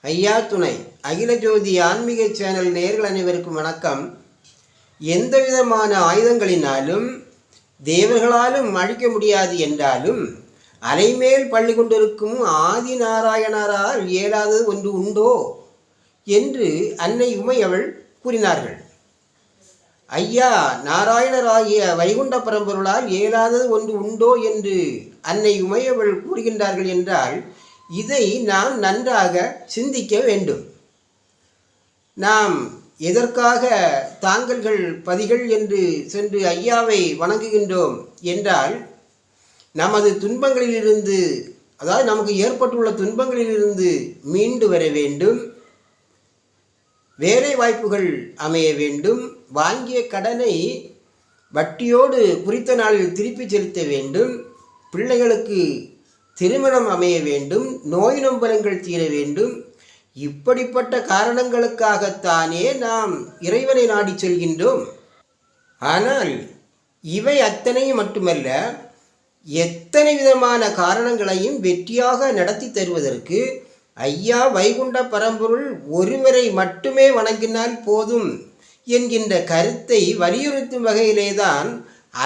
ஐயா துணை அகில ஜோதி ஆன்மீக சேனல் நேயர்கள் அனைவருக்கும் வணக்கம். எந்த விதமான ஆயுதங்களினாலும் தேவர்களாலும் அழிக்க முடியாது என்றாலும் அலைமேல் பள்ளி கொண்டிருக்கும் ஆதி நாராயணரால் இயலாதது ஒன்று உண்டோ என்று அன்னை உமையவள் கூறினார்கள். ஐயா நாராயணராகிய வைகுண்ட பரம்பொருளால் இயலாதது ஒன்று உண்டோ என்று அன்னை உமையவள் கூறுகின்றார்கள் என்றால் இதை நாம் நன்றாக சிந்திக்க வேண்டும். நாம் எதற்காக தாங்கள்கள் பதிகள் என்று சென்று ஐயாவை வணங்குகின்றோம் என்றால் நமது துன்பங்களிலிருந்து, அதாவது நமக்கு ஏற்பட்டுள்ள துன்பங்களிலிருந்து மீண்டு வர வேண்டும், வேலை வாய்ப்புகள் அமைய வேண்டும், வாங்கிய கடனை வட்டியோடு குறித்த நாளில் திருப்பி செலுத்த வேண்டும், பிள்ளைகளுக்கு திருமணம் அமைய வேண்டும், நோய் நொம்பலங்கள் தீர வேண்டும். இப்படிப்பட்ட காரணங்களுக்காகத்தானே நாம் இறைவனை நாடி செல்கின்றோம். ஆனால் இவை அத்தனையும் மட்டுமல்ல, எத்தனை விதமான காரணங்களையும் வெற்றியாக நடத்தி தருவதற்கு ஐயா வைகுண்ட பரம்பொருள் ஒருவரை மட்டுமே வணங்கினால் போதும் என்கின்ற கருத்தை வலியுறுத்தும் வகையிலேதான்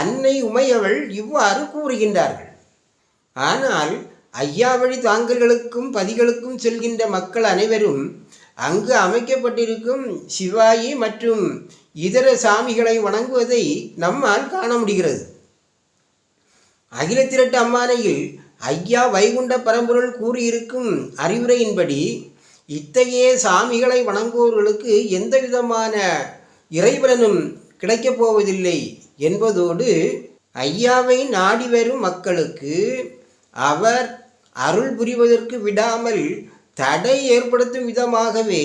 அன்னை உமையவள் இவ்வாறு கூறுகின்றார்கள். ஆனால் ஐயா வழி தாங்கல்களுக்கும் பதிகளுக்கும் செல்கின்ற மக்கள் அனைவரும் அங்கு அமைக்கப்பட்டிருக்கும் சிவாயி மற்றும் இதர சாமிகளை வணங்குவதை நம்மால் காண முடிகிறது. அகில திரட்டு அம்மானையில் ஐயா வைகுண்ட பரம்பொருள் கூறியிருக்கும் அறிவுரையின்படி இத்தகைய சாமிகளை வணங்குவோர்களுக்கு எந்த விதமான இறைவனும் கிடைக்கப் போவதில்லை என்பதோடு ஐயாவை நாடி வரும் மக்களுக்கு அவர் அருள் புரிவதற்கு விடாமல் தடை ஏற்படுத்தும் விதமாகவே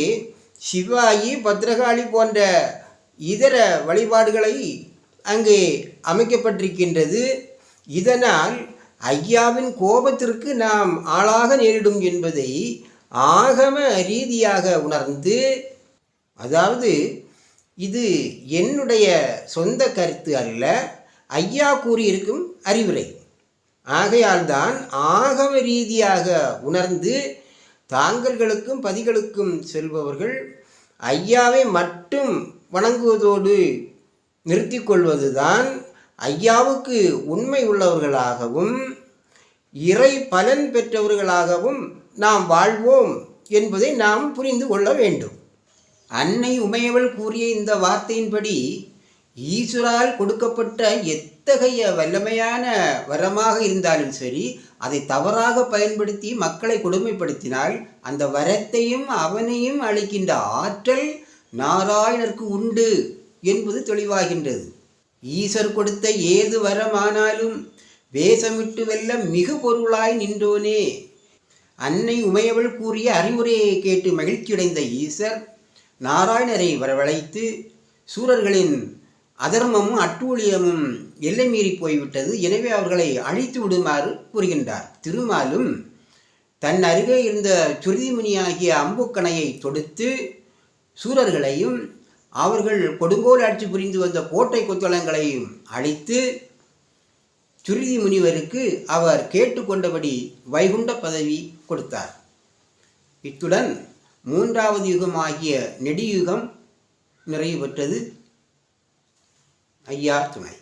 சிவாயி, பத்ரகாளி போன்ற இதர வழிபாடுகளை அங்கே அமைக்கப்பட்டிருக்கின்றது. இதனால் ஐயாவின் கோபத்திற்கு நாம் ஆளாக நேரிடும் என்பதை ஆகம ரீதியாக உணர்ந்து, அதாவது இது என்னுடைய சொந்த கருத்து அல்ல, ஐயா கூறியிருக்கும் அறிவுரை. ஆகையால்தான் ஆகம ரீதியாக உணர்ந்து தாங்கல்களுக்கும் பதிகளுக்கும் செல்பவர்கள் ஐயாவை மட்டும் வணங்குவதோடு நிறுத்தி கொள்வதுதான் ஐயாவுக்கு உண்மை உள்ளவர்களாகவும் இறை பலன் பெற்றவர்களாகவும் நாம் வாழ்வோம் என்பதை நாம் புரிந்து கொள்ள வேண்டும். அன்னை உமையவள் கூறிய இந்த வார்த்தையின்படி ஈஸ்வரால் கொடுக்கப்பட்ட எத்தகைய வல்லமையான வரமாக இருந்தாலும் சரி, அதை தவறாக பயன்படுத்தி மக்களை கொடுமைப்படுத்தினால் அந்த வரத்தையும் அவனையும் அளிக்கின்ற ஆற்றல் நாராயணருக்கு உண்டு என்பது தெளிவாகின்றது. ஈஸ்வர் கொடுத்த ஏது வரமானாலும் வேஷமிட்டு வெல்ல மிகு பொருளாய் நின்றோனே. அன்னை உமையவள் கூறிய அறிவுரையை கேட்டு மகிழ்ச்சியடைந்த ஈசர் நாராயணரை வரவழைத்து சூரர்களின் அதர்மமும் அட்டூழியமும் எல்லை மீறி போய்விட்டது, எனவே அவர்களை அழித்து விடுமாறு கூறுகின்றார். திருமாலும் தன் அருகே இருந்த சுருதிமுனியாகிய அம்புக்கணையை தொடுத்து சூரர்களையும் அவர்கள் கொடுங்கோல் ஆட்சி புரிந்து வந்த கோட்டை கொத்தளங்களையும் அழித்து சுருதி முனிவருக்கு அவர் கேட்டுக்கொண்டபடி வைகுண்ட பதவி கொடுத்தார். இத்துடன் 3வது யுகமாகிய நெடியுகம் நிறைவு பெற்றது. ஐயா துணை.